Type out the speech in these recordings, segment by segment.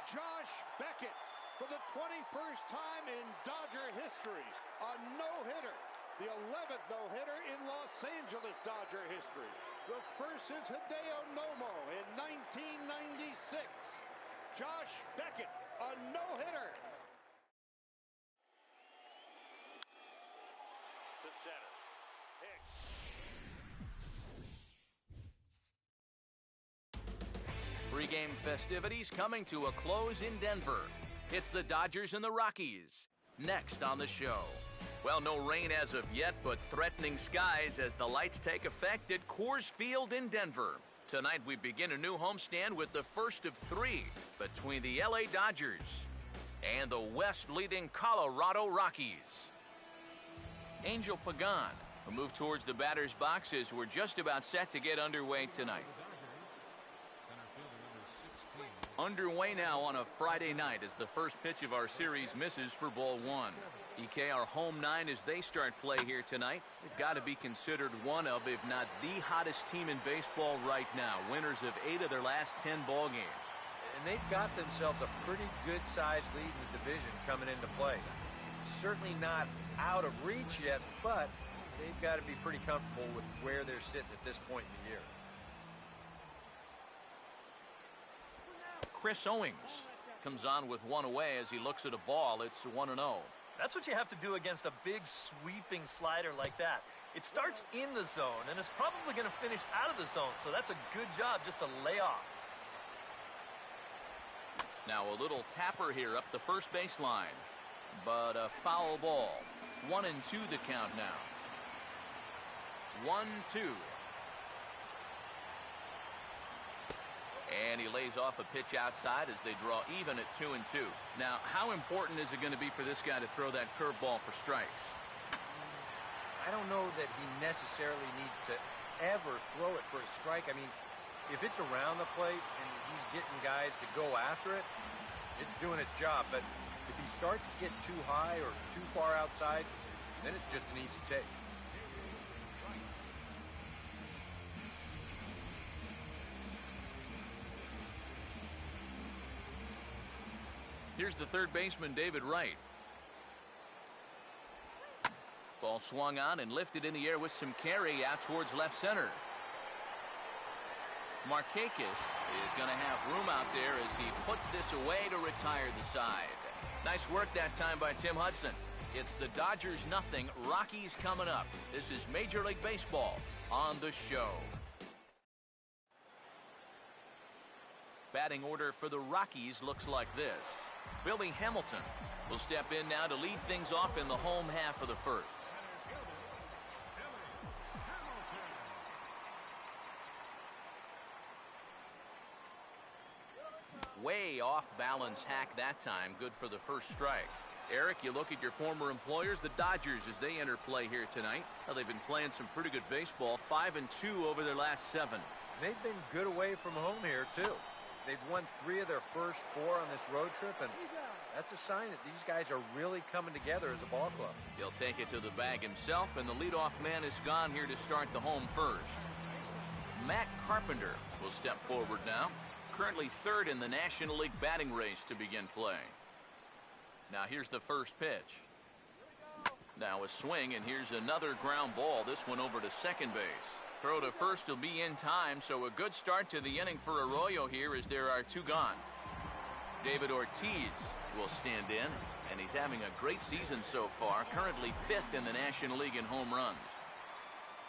Josh Beckett, for the 21st time in Dodger history, a no-hitter. The 11th no-hitter in Los Angeles Dodger history. The first since Hideo Nomo in 1996. Josh Beckett, a no-hitter. To center. Hicks. Pre-game festivities coming to a close in Denver. It's the Dodgers and the Rockies. Next on the show. Well, no rain as of yet, but threatening skies as the lights take effect at Coors Field in Denver. Tonight we begin a new homestand with the first of three between the LA Dodgers and the West-leading Colorado Rockies. Angel Pagan will move towards the batter's box as we're just about set to get underway tonight. Underway now on a Friday night as the first pitch of our series misses for ball one. EK, our home nine, as they start play here tonight, they've got to be considered one of, if not the hottest team in baseball right now. Winners of 8 of their last 10 ball games. And they've got themselves a pretty good-sized lead in the division coming into play. Certainly not out of reach yet, but they've got to be pretty comfortable with where they're sitting at this point in the year. Chris Owings comes on with one away as he looks at a ball. It's 1-0. That's what you have to do against a big sweeping slider like that. It starts in the zone and is probably going to finish out of the zone, so that's a good job just to lay off. Now a little tapper here up the first baseline, but a foul ball. 1-2 the count now. 1-2. And he lays off a pitch outside as they draw even at 2-2. Now, how important is it going to be for this guy to throw that curveball for strikes? I don't know that he necessarily needs to ever throw it for a strike. I mean, if it's around the plate and he's getting guys to go after it, it's doing its job. But if he starts to get too high or too far outside, then it's just an easy take. Here's the third baseman, David Wright. Ball swung on and lifted in the air with some carry out towards left center. Markakis is going to have room out there as he puts this away to retire the side. Nice work that time by Tim Hudson. It's the Dodgers nothing, Rockies coming up. This is Major League Baseball on the show. Batting order for the Rockies looks like this. Billy Hamilton will step in now to lead things off in the home half of the first. Way off balance hack that time. Good for the first strike. Eric, you look at your former employers, the Dodgers, as they enter play here tonight. Well, they've been playing some pretty good baseball. 5-2 over their last 7. They've been good away from home here, too. They've won 3 of their first 4 on this road trip, and that's a sign that these guys are really coming together as a ball club. He'll take it to the bag himself, and the leadoff man is gone here to start the home first. Matt Carpenter will step forward now. Currently 3rd in the National League batting race to begin play. Now here's the first pitch. Now a swing, and here's another ground ball. This one over to second base. Throw to first will be in time, so a good start to the inning for Arroyo here as there are 2 gone. David Ortiz will stand in, and he's having a great season so far, currently 5th in the National League in home runs.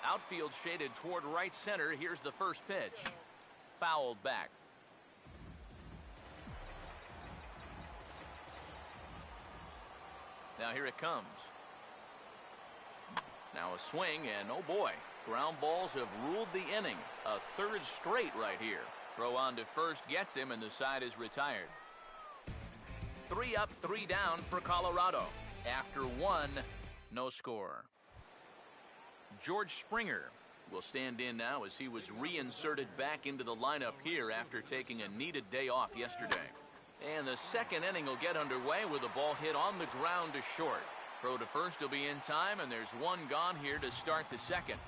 Outfield shaded toward right center. Here's the first pitch. Fouled back. Now here it comes. Now a swing, and oh boy, ground balls have ruled the inning. A 3rd straight right here. Throw on to first gets him, and the side is retired. 3 up, 3 down for Colorado. After 1, no score. George Springer will stand in now as he was reinserted back into the lineup here after taking a needed day off yesterday. And the second inning will get underway with a ball hit on the ground to short. Throw to first will be in time, and there's 1 gone here to start the second.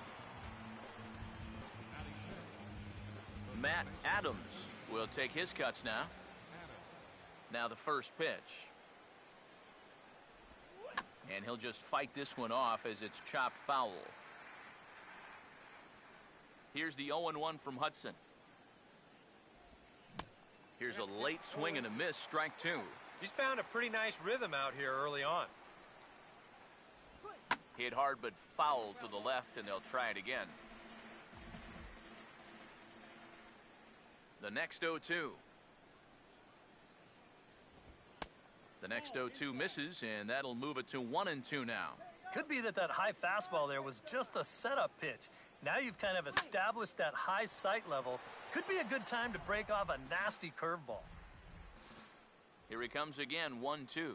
Matt Adams will take his cuts now. Now the first pitch. And he'll just fight this one off as it's chopped foul. Here's the 0-1 from Hudson. Here's a late swing and a miss, strike two. He's found a pretty nice rhythm out here early on. Hit hard but foul to the left, and they'll try it again. The next 0-2. The next 0-2 misses, and that'll move it to 1-2 now. Could be that high fastball there was just a setup pitch. Now you've kind of established that high sight level. Could be a good time to break off a nasty curveball. Here he comes again, 1-2. To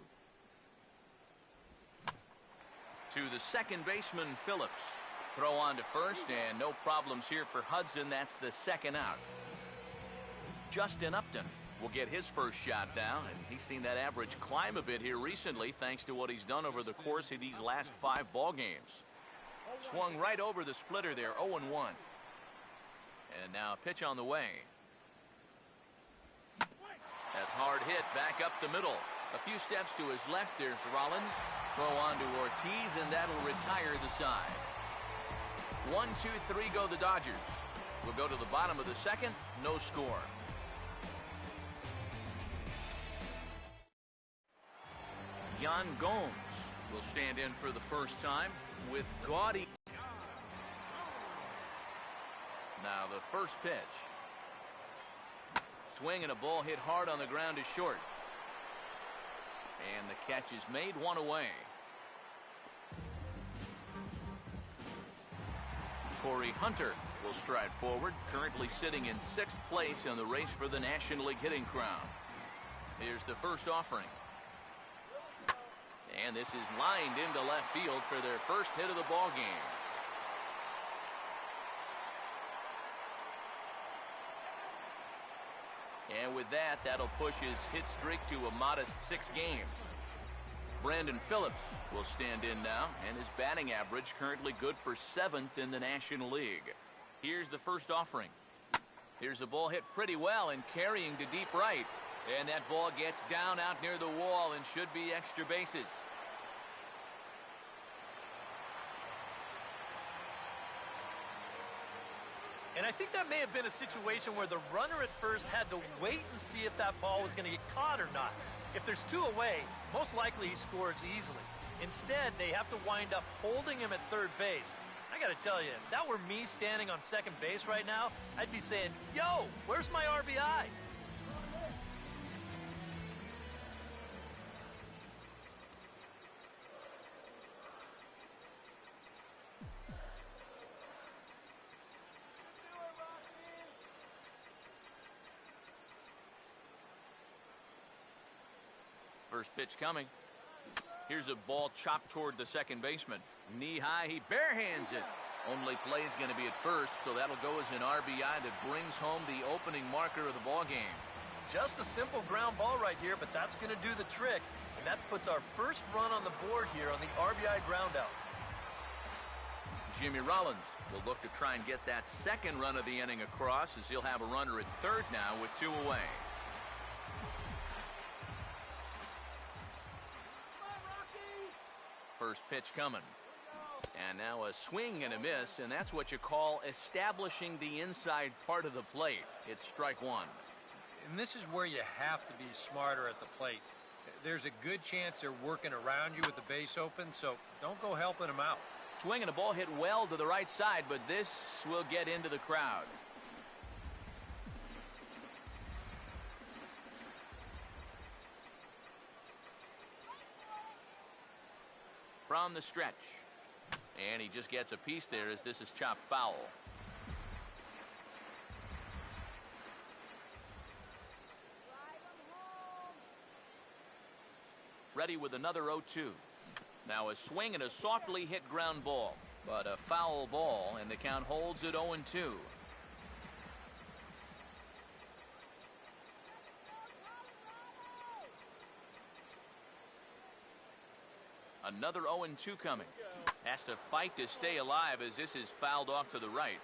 the second baseman, Phillips. Throw on to first, and no problems here for Hudson. That's the second out. Justin Upton will get his first shot down, and he's seen that average climb a bit here recently thanks to what he's done over the course of these last 5 ball games. Swung right over the splitter there, 0-1. And now a pitch on the way. That's hard hit back up the middle. A few steps to his left, there's Rollins. Throw on to Ortiz, and that'll retire the side. 1, 2, 3 go the Dodgers. We'll go to the bottom of the second, no score. Yan Gomes will stand in for the first time with gaudy. Now the first pitch. Swing and a ball hit hard on the ground is short. And the catch is made, one away. Corey Hunter will stride forward, currently sitting in 6th place in the race for the National League hitting crown. Here's the first offering. And this is lined into left field for their first hit of the ball game. And with that, that'll push his hit streak to a modest 6 games. Brandon Phillips will stand in now, and his batting average currently good for 7th in the National League. Here's the first offering. Here's a ball hit pretty well and carrying to deep right. And that ball gets down out near the wall and should be extra bases. And I think that may have been a situation where the runner at first had to wait and see if that ball was going to get caught or not. If there's 2 away, most likely he scores easily. Instead, they have to wind up holding him at third base. I got to tell you, if that were me standing on second base right now, I'd be saying, yo, where's my RBI? First pitch coming. Here's a ball chopped toward the second baseman. Knee high, he barehands it. Only play is going to be at first, so that'll go as an RBI that brings home the opening marker of the ball game. Just a simple ground ball right here, but that's going to do the trick. And that puts our first run on the board here on the RBI ground out. Jimmy Rollins will look to try and get that second run of the inning across, as he'll have a runner at third now with 2 away. First pitch coming. And now a swing and a miss, and that's what you call establishing the inside part of the plate. It's strike 1. And this is where you have to be smarter at the plate. There's a good chance they're working around you with the base open, so don't go helping them out. Swing and a ball hit well to the right side, but this will get into the crowd. From the stretch. And he just gets a piece there as this is chopped foul. Ready with another 0-2. Now a swing and a softly hit ground ball, but a foul ball, and the count holds at 0-2. Another 0-2 coming. Has to fight to stay alive as this is fouled off to the right.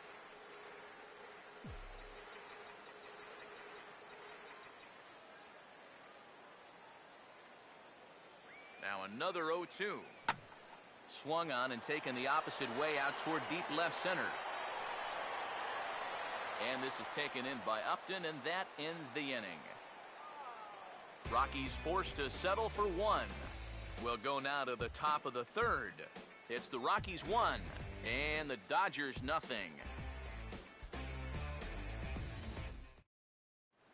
Now another 0-2. Swung on and taken the opposite way out toward deep left center. And this is taken in by Upton, and that ends the inning. Rockies forced to settle for one. We'll go now to the top of the third. It's the Rockies 1 and the Dodgers nothing.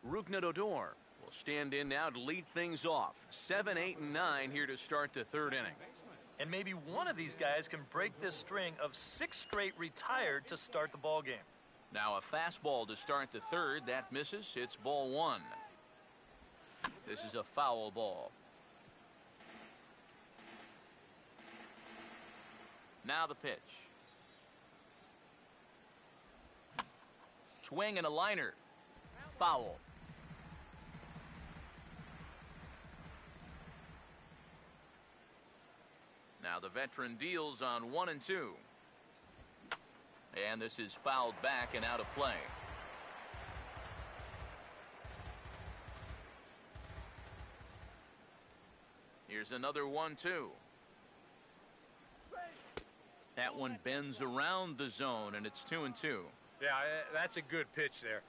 Rougned Odor will stand in now to lead things off. 7, 8, and 9 here to start the third inning. And maybe one of these guys can break this string of 6 straight retired to start the ball game. Now a fastball to start the third. That misses. It's ball 1. This is a foul ball. Now the pitch. Swing and a liner. Foul. Now the veteran deals on 1 and 2. And this is fouled back and out of play. Here's another 1-2. That one bends around the zone, and it's 2 and 2. Yeah, that's a good pitch there.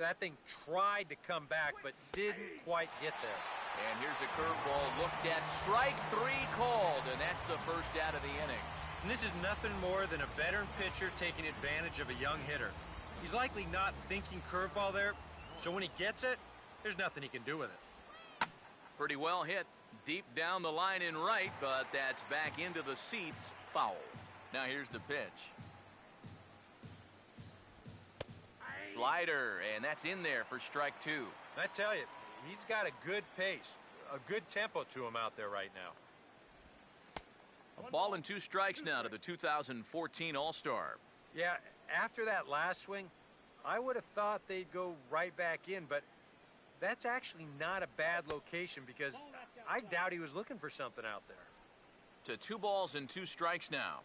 That thing tried to come back, but didn't quite get there. And here's a curveball looked at. Strike 3 called, and that's the first out of the inning. And this is nothing more than a veteran pitcher taking advantage of a young hitter. He's likely not thinking curveball there, so when he gets it, there's nothing he can do with it. Pretty well hit deep down the line in right, but that's back into the seats. Foul. Now here's the pitch. Slider, and that's in there for strike 2. I tell you, he's got a good pace, a good tempo to him out there right now. A ball and 2 strikes now to the 2014 All-Star. Yeah, after that last swing, I would have thought they'd go right back in, but that's actually not a bad location because I doubt he was looking for something out there. To 2 balls and 2 strikes now.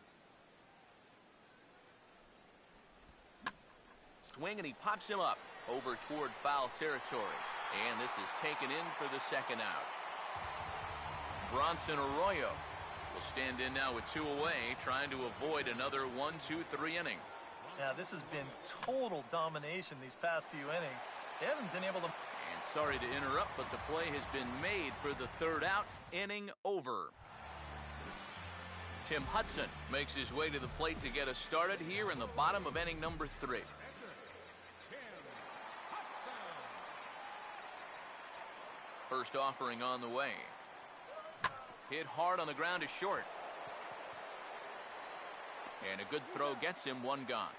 Swing, and he pops him up over toward foul territory. And this is taken in for the second out. Bronson Arroyo will stand in now with 2 away, trying to avoid another 1-2-3 inning. Yeah, this has been total domination these past few innings. They haven't been able to... And sorry to interrupt, but the play has been made for the third out. Inning over. Tim Hudson makes his way to the plate to get us started here in the bottom of inning number 3. First offering on the way. Hit hard on the ground is short. And a good throw gets him 1 gone.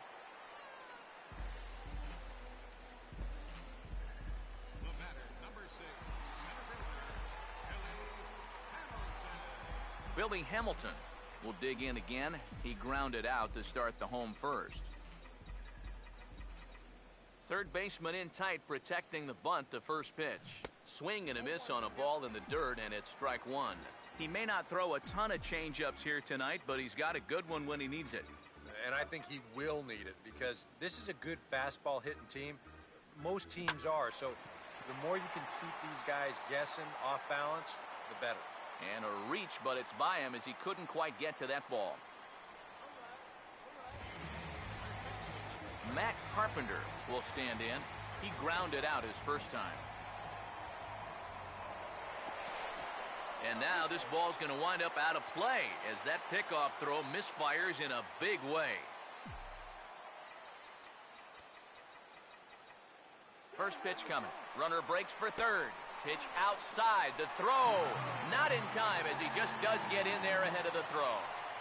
Billy Hamilton will dig in again. He grounded out to start the home first. Third baseman in tight, protecting the bunt. The first pitch. Swing and a miss on a ball in the dirt, and it's strike 1. He may not throw a ton of changeups here tonight, but he's got a good one when he needs it. And I think he will need it because this is a good fastball hitting team. Most teams are, so the more you can keep these guys guessing off balance, the better. And a reach, but it's by him as he couldn't quite get to that ball. Matt Carpenter will stand in. He grounded out his first time. And now this ball's going to wind up out of play as that pickoff throw misfires in a big way. First pitch coming. Runner breaks for third. Pitch outside. The throw not in time as he just does get in there ahead of the throw.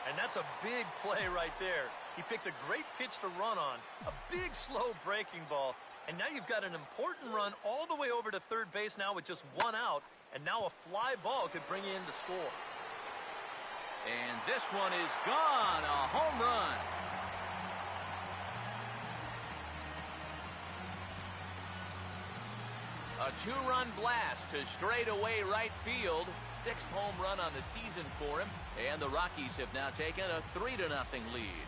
And that's a big play right there. He picked a great pitch to run on. A big, slow breaking ball. And now you've got an important run all the way over to third base now with just 1 out. And now a fly ball could bring you in to score. And this one is gone. A home run. A 2-run blast to straightaway right field. 6th home run on the season for him. And the Rockies have now taken a 3-0 lead.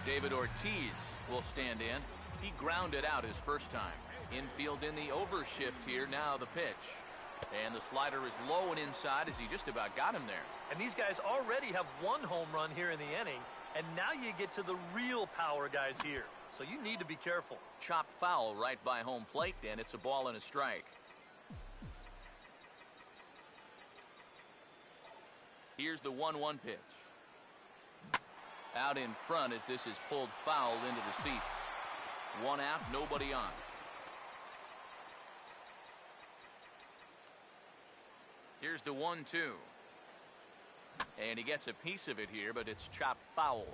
David Ortiz will stand in. He grounded out his first time. Infield in the overshift here. Now the pitch. And the slider is low and inside as he just about got him there. And these guys already have one home run here in the inning. And now you get to the real power guys here. So you need to be careful. Chop foul right by home plate, and it's a ball and a strike. Here's the 1-1 pitch. Out in front as this is pulled foul into the seats. One out, nobody on. Here's the 1-2. And he gets a piece of it here, but it's chopped foul.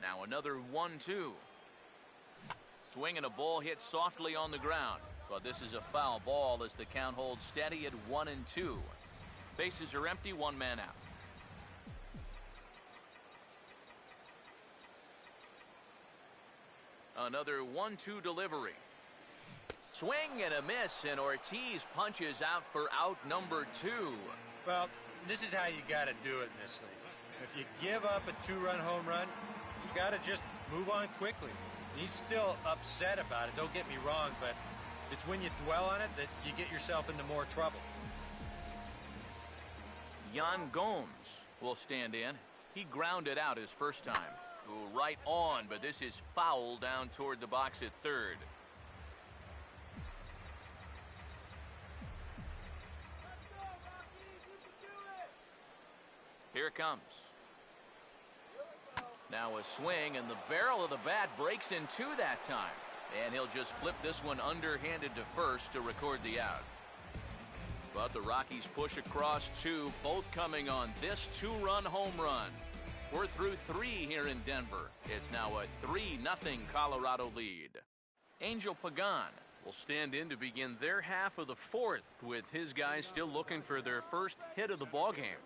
Now another 1-2. Swing and a ball hit softly on the ground. But this is a foul ball as the count holds steady at 1-2. Bases are empty, one man out. Another 1-2 delivery. Swing and a miss, and Ortiz punches out for out number 2. Well, this is how you got to do it in this league. If you give up a 2-run home run, you got to just move on quickly. He's still upset about it, don't get me wrong, but it's when you dwell on it that you get yourself into more trouble. Yan Gomes will stand in. He grounded out his first time. Ooh, right on, but this is foul down toward the box at third. Here it comes. Now a swing, and the barrel of the bat breaks in two that time. And he'll just flip this one underhanded to first to record the out. But the Rockies push across 2, both coming on this 2-run home run. We're through 3 here in Denver. It's now a 3-0 Colorado lead. Angel Pagan will stand in to begin their half of the 4th, with his guys still looking for their first hit of the ballgame.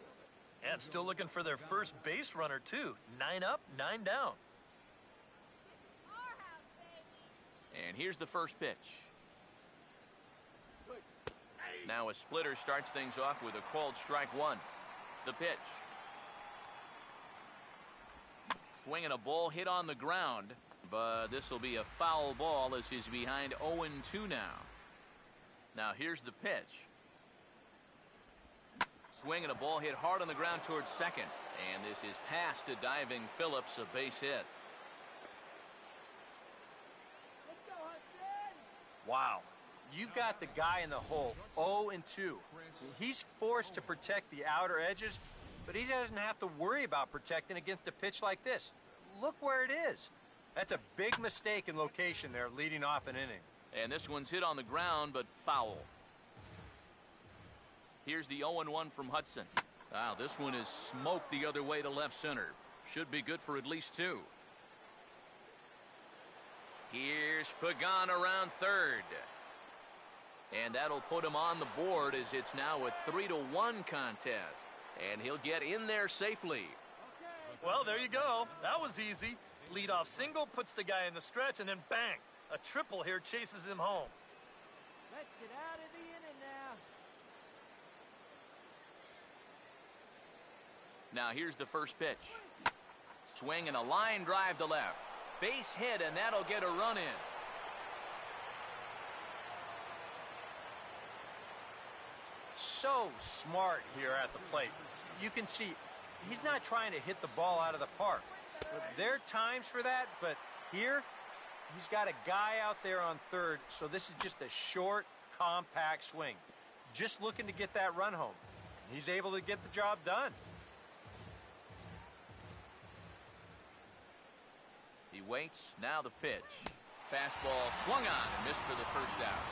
And still looking for their first base runner, too. 9 up, 9 down. And here's the first pitch. Now a splitter starts things off with a called strike 1. The pitch. Swinging a ball hit on the ground, but this will be a foul ball as he's behind 0-2 now. Now here's the pitch. Swinging a ball hit hard on the ground towards second, and this is past a diving Phillips, a base hit. Wow. You've got the guy in the hole, 0-2. He's forced to protect the outer edges, but he doesn't have to worry about protecting against a pitch like this. Look where it is. That's a big mistake in location there, leading off an inning. And this one's hit on the ground, but foul. Here's the 0-1 from Hudson. Wow, this one is smoked the other way to left center. Should be good for at least 2. Here's Pagan around third. And that'll put him on the board as it's now a 3-1 contest. And he'll get in there safely. Well, there you go. That was easy. Leadoff single puts the guy in the stretch, and then bang. A triple here chases him home. Let's get out of the inning now. Now here's the first pitch. Swing and a line drive to left. Base hit, and that'll get a run in. So smart here at the plate. You can see he's not trying to hit the ball out of the park. There are times for that, but here he's got a guy out there on third, so this is just a short, compact swing. Just looking to get that run home. He's able to get the job done. He waits. Now the pitch. Fastball swung on and missed for the first out.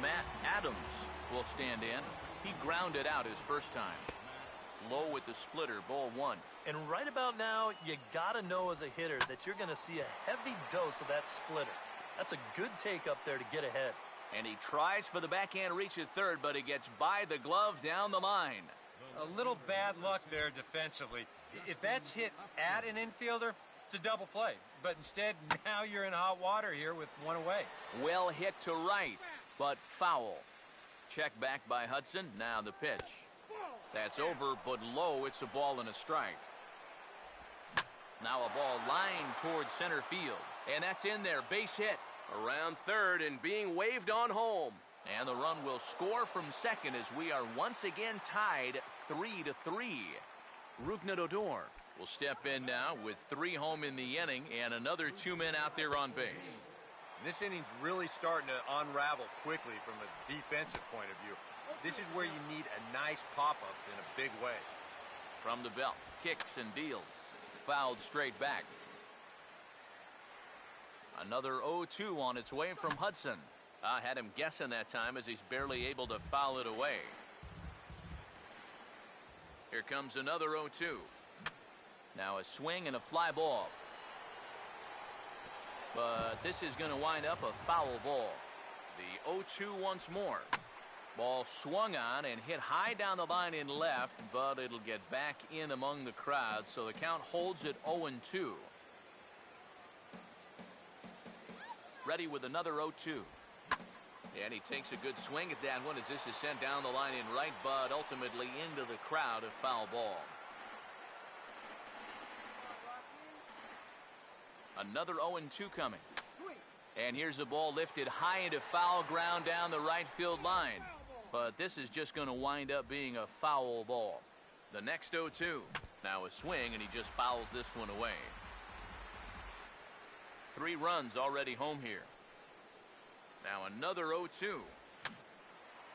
Matt Adams will stand in. He grounded out his first time. Low with the splitter, ball 1. And right about now, you got to know as a hitter that you're going to see a heavy dose of that splitter. That's a good take up there to get ahead. And he tries for the backhand reach at third, but he gets by the glove down the line. A little bad luck there defensively. If that's hit at an infielder, it's a double play. But instead, now you're in hot water here with one away. Well hit to right, but foul. check back by Hudson. Now the pitch. That's over, but low. It's a ball and a strike. Now a ball lined towards center field. And that's in there. Base hit. Around third and being waved on home. And the run will score from second as we are once again tied 3-3. Rougned Odor will step in now with 3 home in the inning and another 2 men out there on base. This inning's really starting to unravel quickly from a defensive point of view. This is where you need a nice pop-up in a big way. From the belt, kicks and deals. Fouled straight back. Another 0-2 on its way from Hudson. I had him guessing that time as he's barely able to foul it away. Here comes another 0-2. Now a swing and a fly ball. But this is going to wind up a foul ball. The 0-2 once more. Ball swung on and hit high down the line in left, but it'll get back in among the crowd, so the count holds at 0-2. Ready with another 0-2. And he takes a good swing at that one as this is sent down the line in right, but ultimately into the crowd, a foul ball. Another 0-2 coming. And here's a ball lifted high into foul ground down the right field line. But this is just going to wind up being a foul ball. The next 0-2. Now a swing, and he just fouls this one away. 3 runs already home here. Now another 0-2.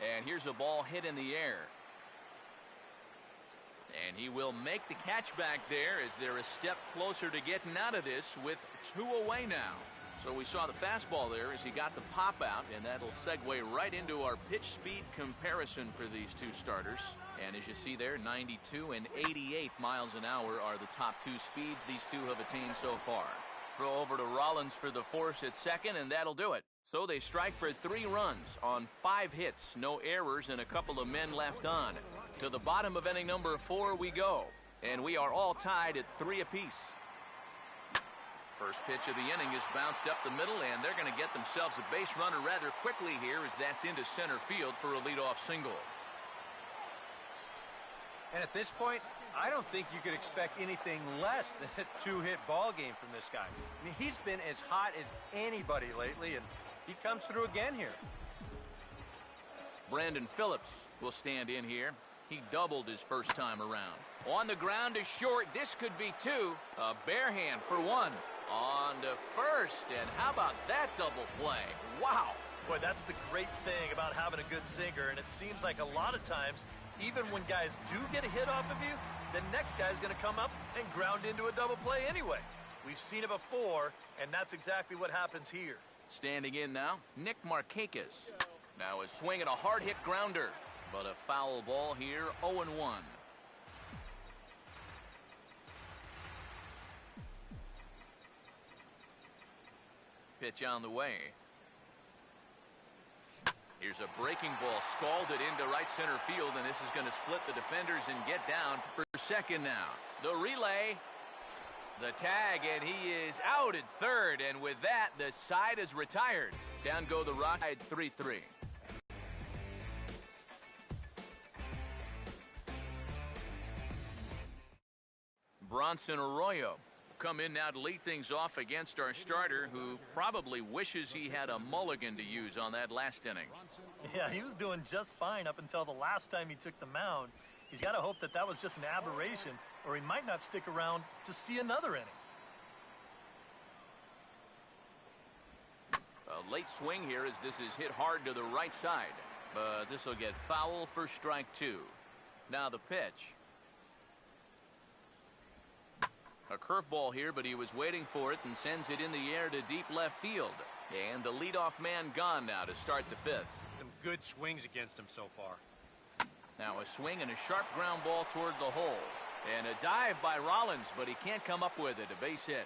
And here's a ball hit in the air. And he will make the catch back there as they're a step closer to getting out of this with 2 away now. So we saw the fastball there as he got the pop out, and that'll segue right into our pitch speed comparison for these 2 starters. And as you see there, 92 and 88 miles an hour are the top 2 speeds these 2 have attained so far. Throw over to Rollins for the force at second, and that'll do it. So they strike for 3 runs on 5 hits, no errors, and a couple of men left on. To the bottom of inning number 4 we go, and we are all tied at 3 apiece. First pitch of the inning is bounced up the middle, and they're going to get themselves a base runner rather quickly here as that's into center field for a leadoff single. And at this point, I don't think you could expect anything less than a 2-hit ball game from this guy. I mean, he's been as hot as anybody lately, and he comes through again here. Brandon Phillips will stand in here. He doubled his first time around. On the ground to short. This could be 2. A bare hand for 1. On to first, and how about that double play? Wow. Boy, that's the great thing about having a good sinker, and it seems like a lot of times, even when guys do get a hit off of you, the next guy's going to come up and ground into a double play anyway. We've seen it before, and that's exactly what happens here. Standing in now, Nick Markakis. Now a swing and a hard hit grounder, but a foul ball here, 0-1. Pitch on the way. Here's a breaking ball scalded into right center field, and this is going to split the defenders and get down for second now. The relay, the tag, and he is out at third, and with that, the side is retired. Down go the Rockies 3-3. Bronson Arroyo come in now to lead things off against our starter, who probably wishes he had a mulligan to use on that last inning. Yeah, he was doing just fine up until the last time he took the mound. He's got to hope that that was just an aberration, or he might not stick around to see another inning. A late swing here as this is hit hard to the right side, but this will get foul for strike 2. Now the pitch. A curveball here, but he was waiting for it and sends it in the air to deep left field. And the leadoff man gone now to start the 5th. Some good swings against him so far. Now a swing and a sharp ground ball toward the hole. And a dive by Rollins, but he can't come up with it. A base hit.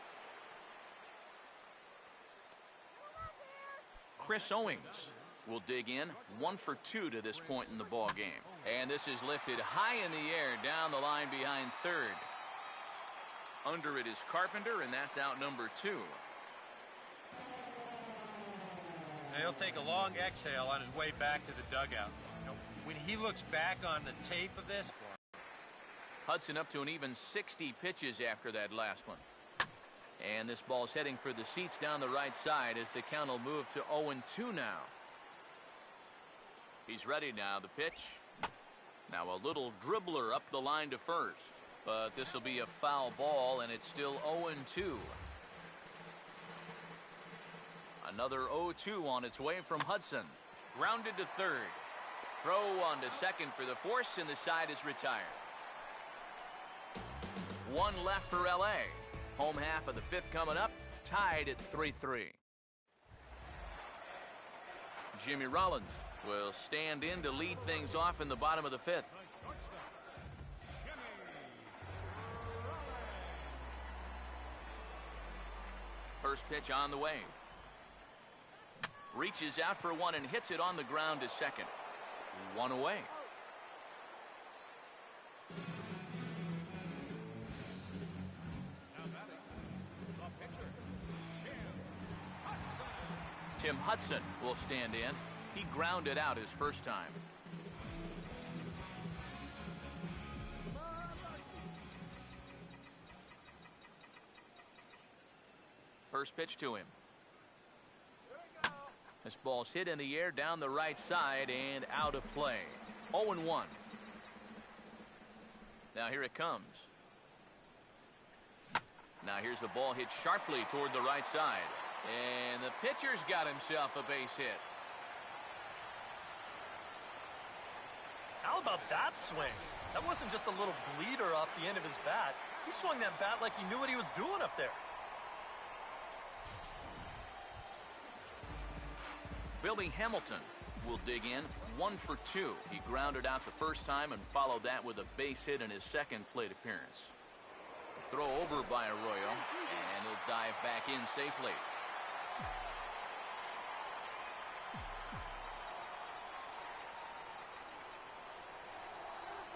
Chris Owings will dig in, 1 for 2 to this point in the ball game. And this is lifted high in the air down the line behind third. Under it is Carpenter, and that's out number 2. And he'll take a long exhale on his way back to the dugout. when he looks back on the tape of this. Hudson up to an even 60 pitches after that last one. And this ball's heading for the seats down the right side as the count will move to 0-2 now. He's ready now, the pitch. Now a little dribbler up the line to first. But this will be a foul ball, and it's still 0-2. Another 0-2 on its way from Hudson. Grounded to third. Throw on to second for the force, and the side is retired. One left for L.A. Home half of the fifth coming up, tied at 3-3. Jimmy Rollins will stand in to lead things off in the bottom of the fifth. First pitch on the way. Reaches out for one and hits it on the ground to second. One away. Tim Hudson will stand in. He grounded out his first time. First pitch to him. This ball's hit in the air down the right side and out of play. 0-1. Now here it comes. Now here's the ball hit sharply toward the right side. And the pitcher's got himself a base hit. How about that swing? That wasn't just a little bleeder off the end of his bat. He swung that bat like he knew what he was doing up there. Billy Hamilton will dig in. 1 for 2. He grounded out the first time and followed that with a base hit in his second plate appearance. Throw over by Arroyo, and he'll dive back in safely.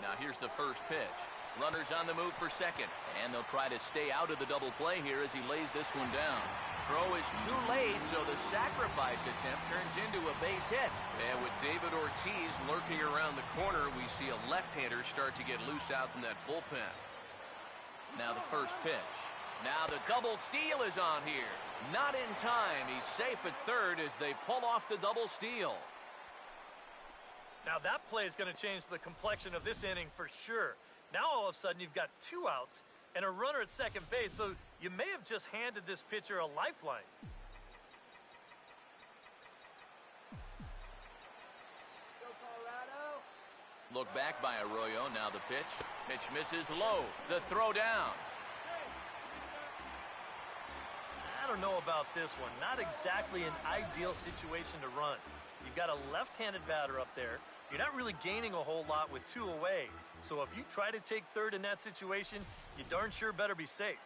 Now here's the first pitch. Runners on the move for second, and they'll try to stay out of the double play here as he lays this one down. Throw is too late, so the sacrifice attempt turns into a base hit. And with David Ortiz lurking around the corner, we see a left-hander start to get loose out in that bullpen. Now the first pitch. Now the double steal is on here. Not in time. He's safe at third as they pull off the double steal. Now that play is going to change the complexion of this inning for sure. Now all of a sudden you've got 2 outs and a runner at second base, so you may have just handed this pitcher a lifeline. Go Colorado. Look back by Arroyo. Now the pitch. Pitch misses low. The throw down. I don't know about this one. Not exactly an ideal situation to run. You've got a left-handed batter up there. You're not really gaining a whole lot with 2 away. So if you try to take third in that situation, you darn sure better be safe.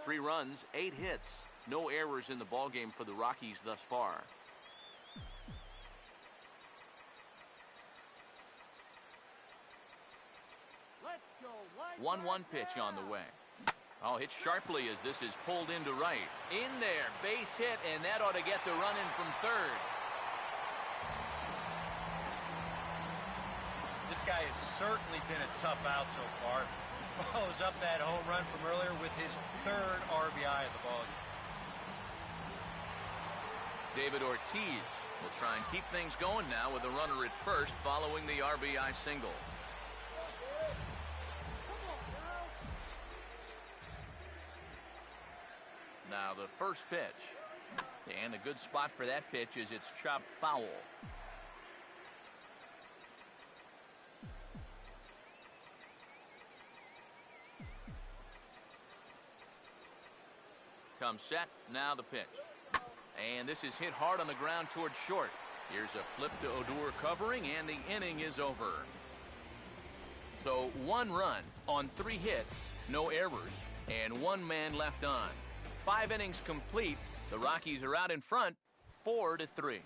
3 runs, 8 hits. No errors in the ballgame for the Rockies thus far. Let's go. 1-1 pitch on the way. Oh, hit sharply as this is pulled into right. In there, base hit, and that ought to get the run in from third. This guy has certainly been a tough out so far. Follows up that home run from earlier with his 3rd RBI of the ballgame. David Ortiz will try and keep things going now with a runner at first following the RBI single. Now the first pitch. And a good spot for that pitch is it's chopped foul. Comes set, now the pitch. And this is hit hard on the ground towards short. Here's a flip to Odor covering, and the inning is over. So 1 run on 3 hits, no errors, and 1 man left on. 5 innings complete. The Rockies are out in front, 4-3.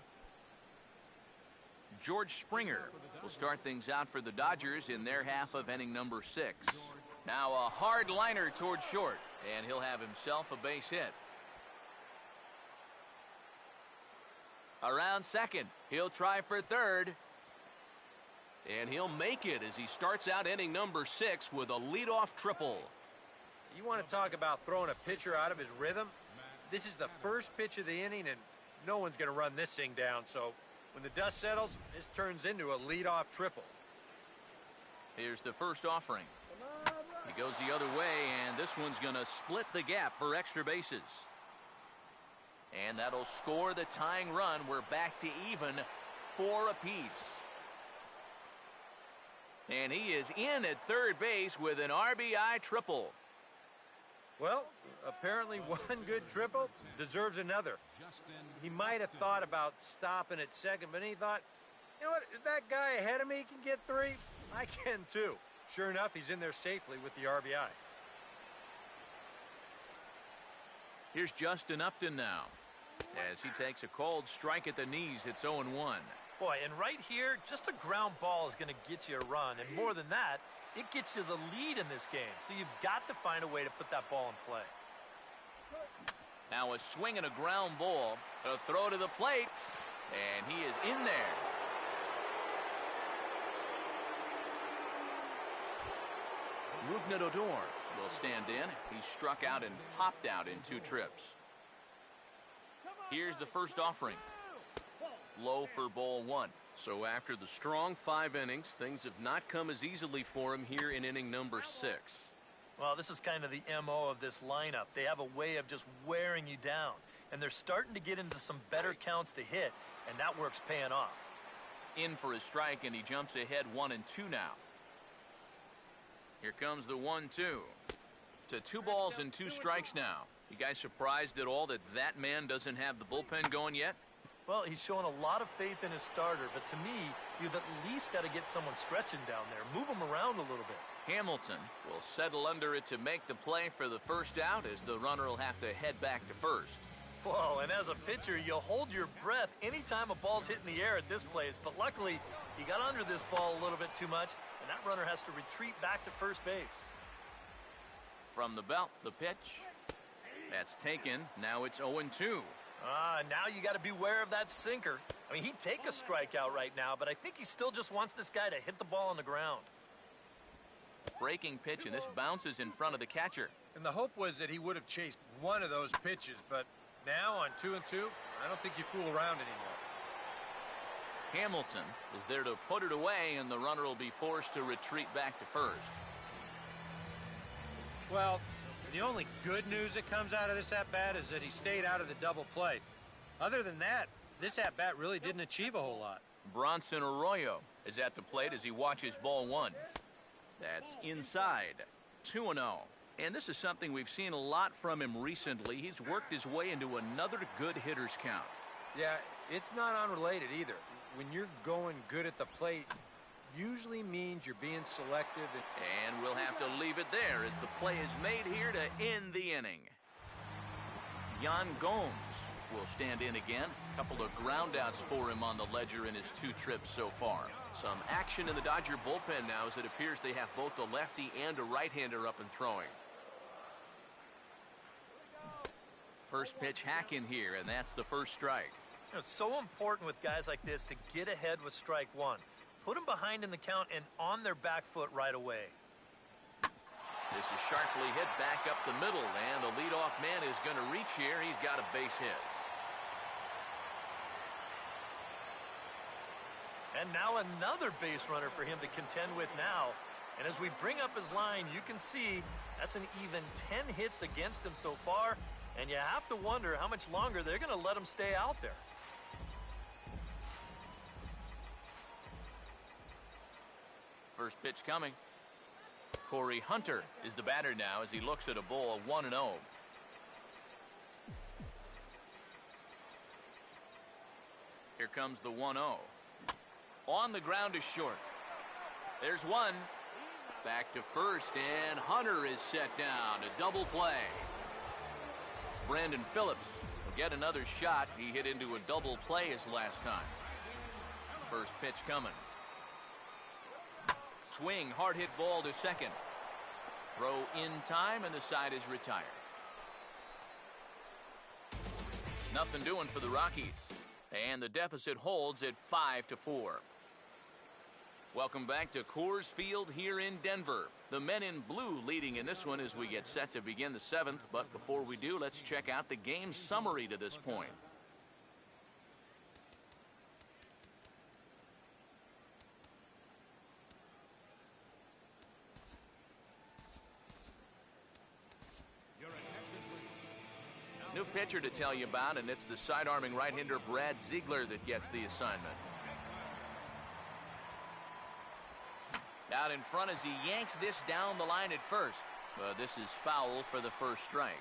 George Springer will start things out for the Dodgers in their half of inning number 6. Now a hard liner towards short, and he'll have himself a base hit. Around second, he'll try for third. And he'll make it as he starts out inning number 6 with a leadoff triple. You want to talk about throwing a pitcher out of his rhythm? This is the first pitch of the inning, and no one's going to run this thing down. So when the dust settles, this turns into a leadoff triple. Here's the first offering. He goes the other way, and this one's going to split the gap for extra bases. And that'll score the tying run. We're back to even 4 apiece. And he is in at third base with an RBI triple. Well, apparently one good triple deserves another. He might have thought about stopping at second, but he thought, you know what, if that guy ahead of me can get 3, I can too. Sure enough, he's in there safely with the RBI. Here's Justin Upton now. As he takes a cold strike at the knees, it's 0-1. Boy, and right here, just a ground ball is going to get you a run. And more than that, it gets you the lead in this game. So you've got to find a way to put that ball in play. Now a swing and a ground ball. A throw to the plate. And he is in there. Rougned Odor will stand in. He struck out and popped out in 2 trips. Here's the first offering. Low for ball 1. So after the strong 5 innings, things have not come as easily for him here in inning number 6. Well, this is kind of the MO of this lineup. They have a way of just wearing you down. And they're starting to get into some better counts to hit, and that work's paying off. In for a strike, and he jumps ahead 1-2 now. Here comes the 1-2. To 2 balls and 2 strikes now. You guys surprised at all that that man doesn't have the bullpen going yet? Well, he's showing a lot of faith in his starter, but to me, you've at least got to get someone stretching down there. Move him around a little bit. Hamilton will settle under it to make the play for the first out, as the runner will have to head back to first. Whoa, and as a pitcher, you hold your breath anytime a ball's hitting the air at this place, but luckily, he got under this ball a little bit too much, and that runner has to retreat back to first base. From the belt, the pitch. That's taken. Now it's 0-2. Now you got to beware of that sinker. I mean, he'd take a strikeout right now, but I think he still just wants this guy to hit the ball on the ground. Breaking pitch, and this bounces in front of the catcher. And the hope was that he would have chased one of those pitches, but now on 2-2, I don't think you fool around anymore. Hamilton is there to put it away, and the runner will be forced to retreat back to first. Well, the only good news that comes out of this at-bat is that he stayed out of the double play. Other than that, this at-bat really didn't achieve a whole lot. Bronson Arroyo is at the plate as he watches ball 1. That's inside. 2-0. And this is something we've seen a lot from him recently. He's worked his way into another good hitter's count. Yeah, it's not unrelated either. When you're going good at the plate, usually means you're being selective. And we'll have to leave it there as the play is made here to end the inning. Yan Gomes will stand in again. A couple of groundouts for him on the ledger in his 2 trips so far. Some action in the Dodger bullpen now as it appears they have both a lefty and a right-hander up and throwing. First pitch hack in here, and that's the first strike. You know, it's so important with guys like this to get ahead with strike 1. Put them behind in the count and on their back foot right away. This is sharply hit back up the middle, and the leadoff man is going to reach here. He's got a base hit. And now another base runner for him to contend with now. And as we bring up his line, you can see that's an even 10 hits against him so far. And you have to wonder how much longer they're going to let him stay out there. First pitch coming. Corey Hunter is the batter now as he looks at a ball 1-0. Here comes the 1-0. On the ground is short. There's one. Back to first, and Hunter is set down. A double play. Brandon Phillips will get another shot. He hit into a double play his last time. First pitch coming. Swing, hard hit ball to second. Throw in time, and the side is retired. Nothing doing for the Rockies. And the deficit holds at 5-4. Welcome back to Coors Field here in Denver. The men in blue leading in this one as we get set to begin the 7th. But before we do, let's check out the game summary to this point. New pitcher to tell you about, and it's the side-arming right-hander Brad Ziegler that gets the assignment. Out in front as he yanks this down the line at first. This is foul for the first strike.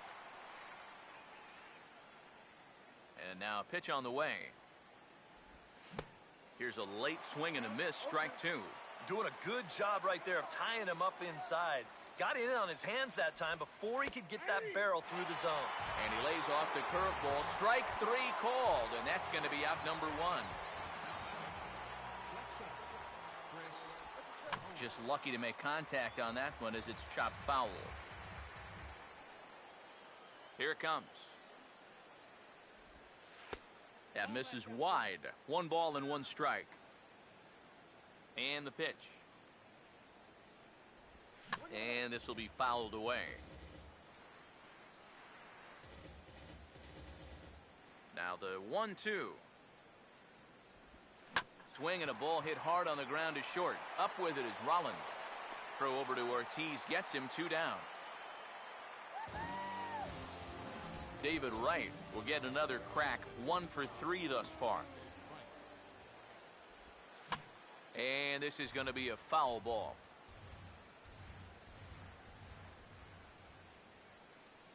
And now a pitch on the way. Here's a late swing and a miss, strike 2. Doing a good job right there of tying him up inside. Got in on his hands that time before he could get that barrel through the zone. And he lays off the curveball. Strike 3 called, and that's going to be out number 1. Just lucky to make contact on that one as it's chopped foul. Here it comes. That misses wide. 1 ball and 1 strike. And the pitch. And this will be fouled away. Now the 1-2. Swing and a ball hit hard on the ground to short. Up with it is Rollins. Throw over to Ortiz gets him 2 down. David Wright will get another crack. 1 for 3 thus far. And this is going to be a foul ball.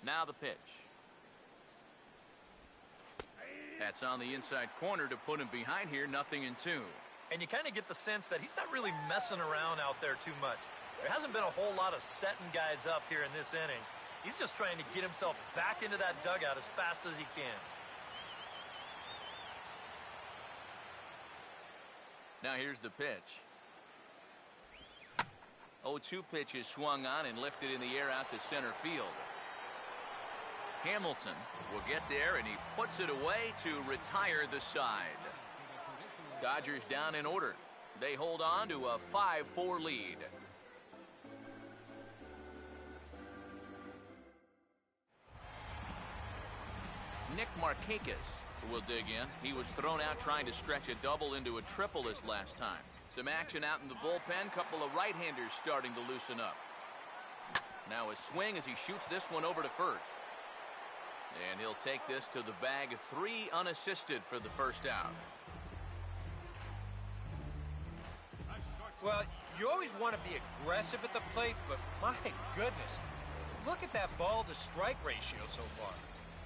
Now the pitch. That's on the inside corner to put him behind here. 0-2. And you kind of get the sense that he's not really messing around out there too much. There hasn't been a whole lot of setting guys up here in this inning. He's just trying to get himself back into that dugout as fast as he can. Now here's the pitch. 0-2 pitch is swung on and lifted in the air out to center field. Hamilton will get there, and he puts it away to retire the side. Dodgers down in order. They hold on to a 5-4 lead. Nick Markakis will dig in. He was thrown out trying to stretch a double into a triple this last time. Some action out in the bullpen. Couple of right-handers starting to loosen up. Now a swing as he shoots this one over to first. And he'll take this to the bag. 3 unassisted for the first out. Well, you always want to be aggressive at the plate, but my goodness, look at that ball to strike ratio so far.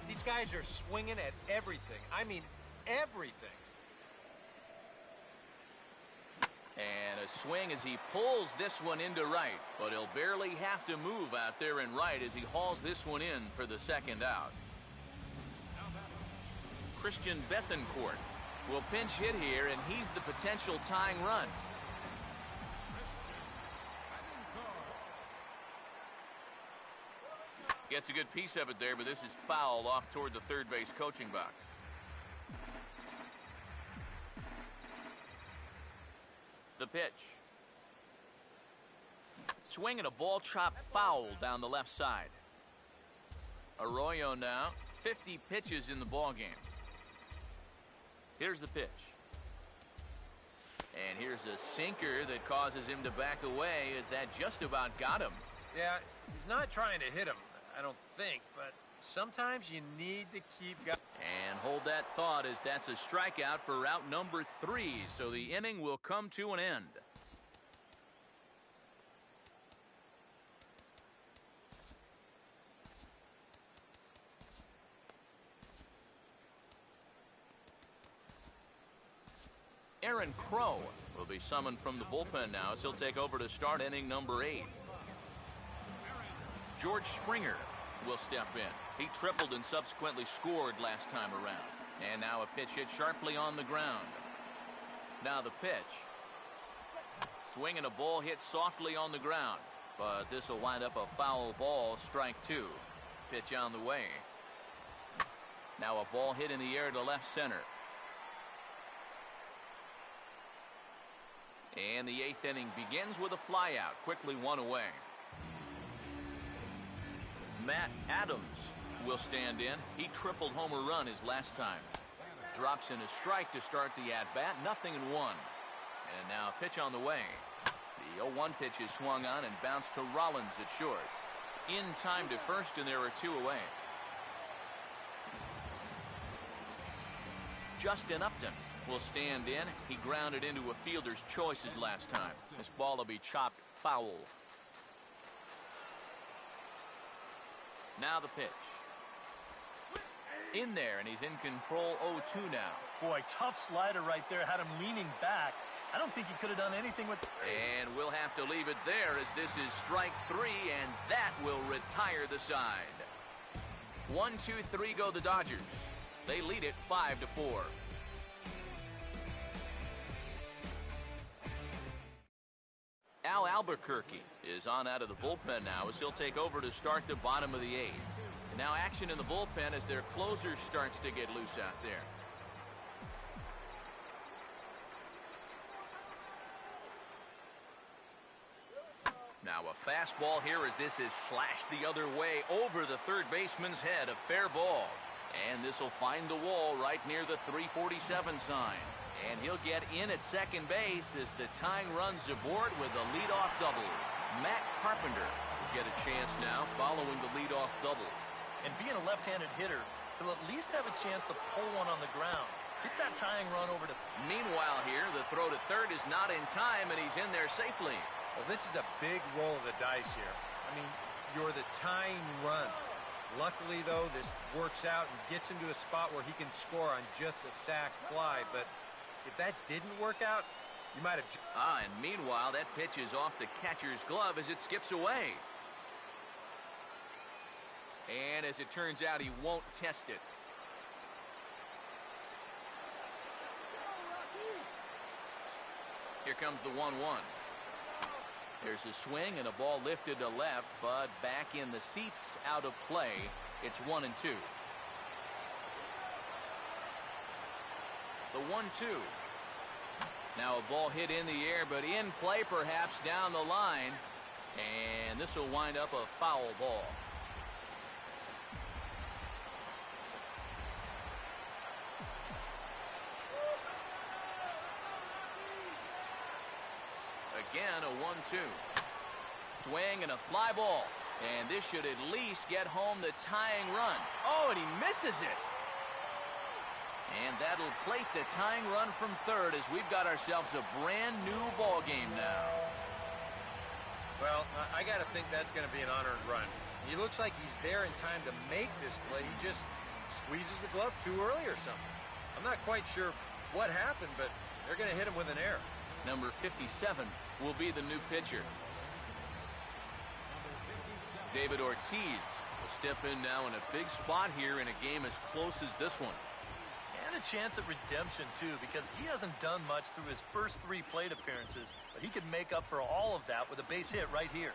These guys are swinging at everything. I mean, everything. And a swing as he pulls this one into right, but he'll barely have to move out there in right as he hauls this one in for the second out. Christian Bethancourt will pinch hit here, and he's the potential tying run. Gets a good piece of it there, but this is foul off toward the third base coaching box. The pitch. Swing and a ball chopped foul down the left side. Arroyo now, 50 pitches in the ball game. Here's the pitch. And here's a sinker that causes him to back away as that just about got him. Yeah, he's not trying to hit him, I don't think, but sometimes you need to keep going. And hold that thought as that's a strikeout for route number 3, so the inning will come to an end. Aaron Crow will be summoned from the bullpen now as he'll take over to start inning number 8. George Springer will step in. He tripled and subsequently scored last time around. And now a pitch hit sharply on the ground. Now the pitch. Swing and a ball hit softly on the ground. But this will wind up a foul ball, strike 2. Pitch on the way. Now a ball hit in the air to left center. And the 8th inning begins with a flyout, quickly one away. Matt Adams will stand in. He tripled homer run his last time. Drops in a strike to start the at-bat, 0-1. And now a pitch on the way. The 0-1 pitch is swung on and bounced to Rollins at short. In time to first, and there are 2 away. Justin Upton will stand in. He grounded into a fielder's choice his last time. This ball will be chopped foul. Now the pitch. In there, and he's in control 0-2 now. Boy, tough slider right there. Had him leaning back. I don't think he could have done anything with... And we'll have to leave it there as this is strike 3, and that will retire the side. 1-2-3 go the Dodgers. They lead it 5-4. Al Albuquerque is on out of the bullpen now as he'll take over to start the bottom of the 8th. And now action in the bullpen as their closer starts to get loose out there. Now a fastball here as this is slashed the other way over the third baseman's head. A fair ball. And this will find the wall right near the 347 sign. And he'll get in at second base as the tying run's aboard with a leadoff double. Matt Carpenter will get a chance now following the leadoff double. And being a left-handed hitter, he'll at least have a chance to pull one on the ground. Get that tying run over to... Meanwhile here, the throw to third is not in time, and he's in there safely. Well, this is a big roll of the dice here. I mean, you're the tying run. Luckily, though, this works out and gets him to a spot where he can score on just a sac fly. But if that didn't work out, you might have... And meanwhile, that pitch is off the catcher's glove as it skips away. And as it turns out, he won't test it. Here comes the 1-1. There's a swing and a ball lifted to left, but back in the seats, out of play. It's 1-2. The 1-2. Now a ball hit in the air, but in play perhaps down the line. And this will wind up a foul ball. Again, a 1-2. Swing and a fly ball. And this should at least get home the tying run. Oh, and he misses it. And that'll plate the tying run from third as we've got ourselves a brand new ball game now. Well, I got to think that's going to be an unearned run. He looks like he's there in time to make this play. He just squeezes the glove too early or something. I'm not quite sure what happened, but they're going to hit him with an error. Number 57 will be the new pitcher. David Ortiz will step in now in a big spot here in a game as close as this one. And a chance at redemption, too, because he hasn't done much through his first 3 plate appearances, but he could make up for all of that with a base hit right here.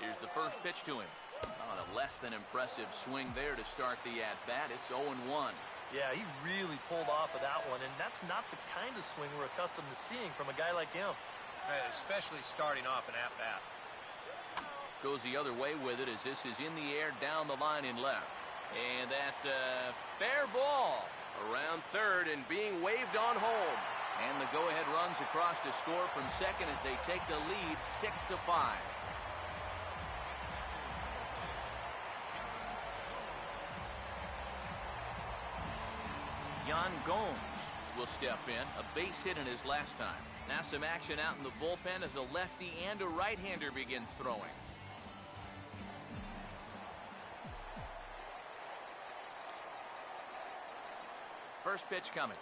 Here's the first pitch to him. On a less than impressive swing there to start the at-bat. It's 0-1. Yeah, he really pulled off of that one, and that's not the kind of swing we're accustomed to seeing from a guy like him. Especially starting off an at-bat. Goes the other way with it as this is in the air down the line in left. And that's a fair ball around third and being waved on home. And the go-ahead runs across to score from second as they take the lead 6-5. Yan Gomes will step in, a base hit in his last time. Now some action out in the bullpen as a lefty and a right-hander begin throwing. First pitch coming.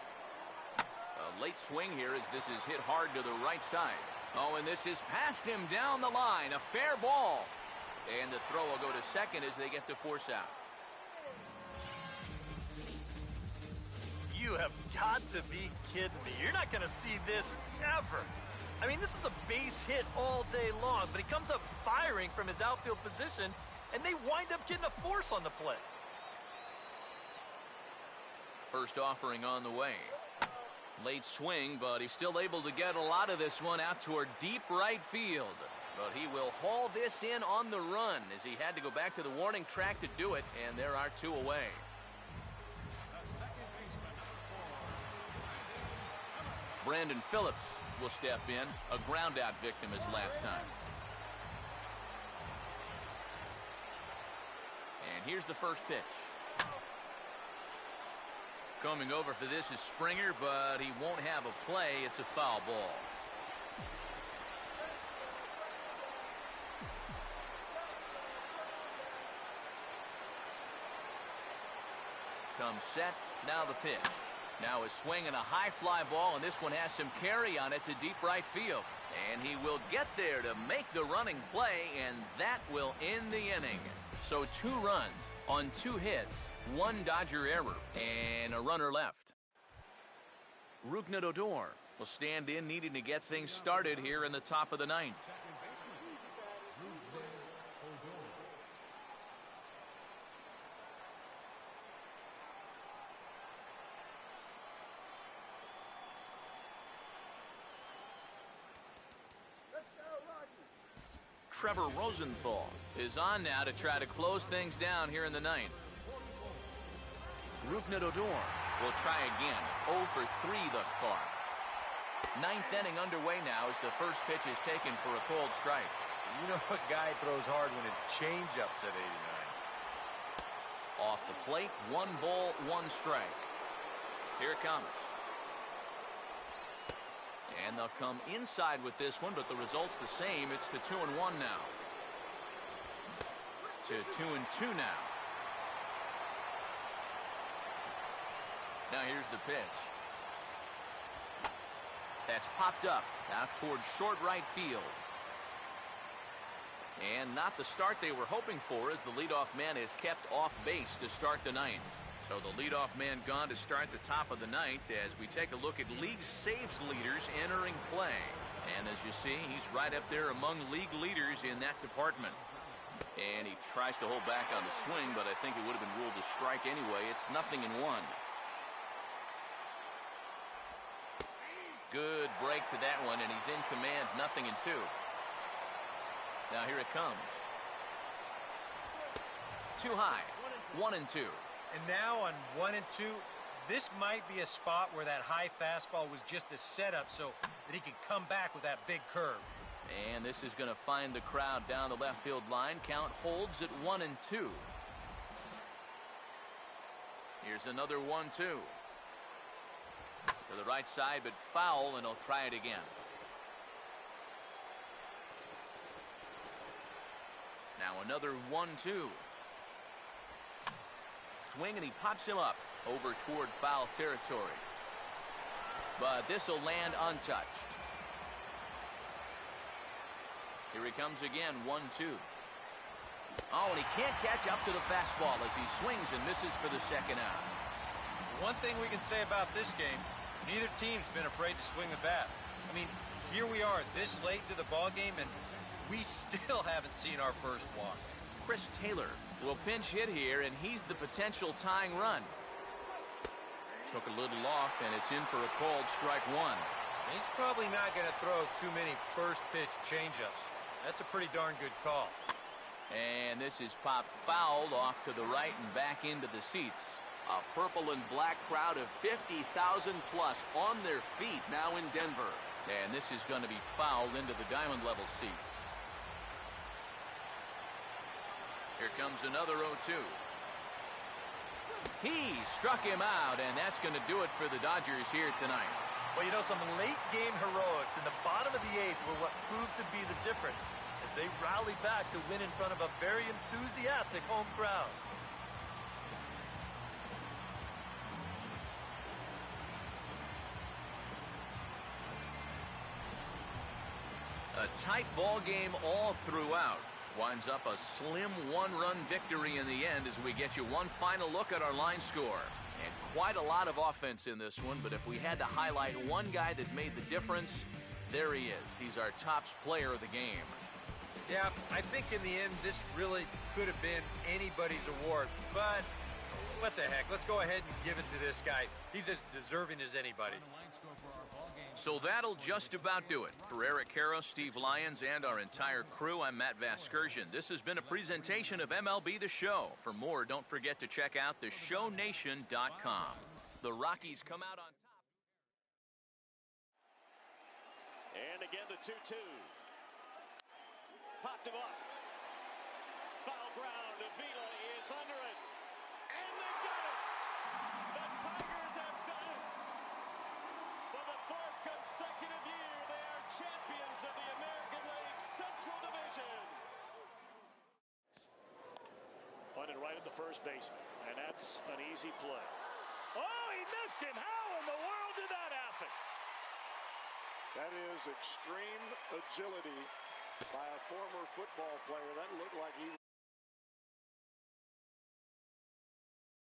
A late swing here as this is hit hard to the right side. Oh, and this is past him down the line. A fair ball. And the throw will go to second as they get to force out. You have got to be kidding me. You're not going to see this ever. I mean, this is a base hit all day long, but he comes up firing from his outfield position, and they wind up getting a force on the play. First offering on the way. Late swing, but he's still able to get a lot of this one out toward deep right field. But he will haul this in on the run as he had to go back to the warning track to do it, and there are two away. Brandon Phillips will step in, a ground-out victim as last time. And here's the first pitch. Coming over for this is Springer, but he won't have a play. It's a foul ball. Comes set, now the pitch. Now a swing and a high fly ball, and this one has some carry on it to deep right field. And he will get there to make the running play, and that will end the inning. So 2 runs on 2 hits, 1 Dodger error, and a runner left. Rougned Odor will stand in, needing to get things started here in the top of the 9th. Trevor Rosenthal is on now to try to close things down here in the 9th. Rougned Odor will try again. 0 for 3 thus far. 9th inning underway now as the first pitch is taken for a cold strike. You know a guy throws hard when his changeup's at 89. Off the plate, 1 ball, 1 strike. Here it comes. And they'll come inside with this one, but the result's the same. It's to 2-1 now. To 2-2 now. Now here's the pitch. That's popped up out towards short right field. And not the start they were hoping for, as the leadoff man is kept off base to start the 9th. So the leadoff man gone to start the top of the 9th as we take a look at league saves leaders entering play. And as you see, he's right up there among league leaders in that department. And he tries to hold back on the swing, but I think it would have been ruled a strike anyway. It's 0-1. Good break to that one, and he's in command, 0-2. Now here it comes. Too high, 1-2. And now on 1 and 2, this might be a spot where that high fastball was just a setup so that he could come back with that big curve. And this is going to find the crowd down the left field line. Count holds at 1-2. Here's another 1-2. To the right side, but foul, and he'll try it again. Now another 1-2. Swing, and he pops him up over toward foul territory. But this will land untouched. Here he comes again, 1-2. Oh, and he can't catch up to the fastball as he swings and misses for the second out. One thing we can say about this game, neither team's been afraid to swing the bat. I mean, here we are this late into the ball game, and we still haven't seen our first walk. Chris Taylor will pinch hit here, and he's the potential tying run. Took a little off, and it's in for a called strike 1. He's probably not going to throw too many first pitch changeups. That's a pretty darn good call. And this is popped fouled off to the right and back into the seats. A purple and black crowd of 50,000 plus on their feet now in Denver. And this is going to be fouled into the diamond level seats. Here comes another 0-2. He struck him out, and that's going to do it for the Dodgers here tonight. Well, you know, some late game heroics in the bottom of the 8th were what proved to be the difference as they rallied back to win in front of a very enthusiastic home crowd. A tight ball game all throughout. Winds up a slim 1-run victory in the end as we get you one final look at our line score. And quite a lot of offense in this one, but if we had to highlight one guy that made the difference, there he is. He's our top player of the game. Yeah, I think in the end, this really could have been anybody's award. But what the heck? Let's go ahead and give it to this guy. He's as deserving as anybody. So that'll just about do it. For Eric Harrow, Steve Lyons, and our entire crew, I'm Matt Vasgersian. This has been a presentation of MLB The Show. For more, don't forget to check out theshownation.com. The Rockies come out on top. And again, the 2-2. Popped him up. Foul ground. Avila is under it. And they've done it! The Tigers have done it! For the fourth consecutive year, they are champions of the American League Central Division. Punted right at the first baseman, and that's an easy play. Oh, he missed him. How in the world did that happen? That is extreme agility by a former football player. That looked like he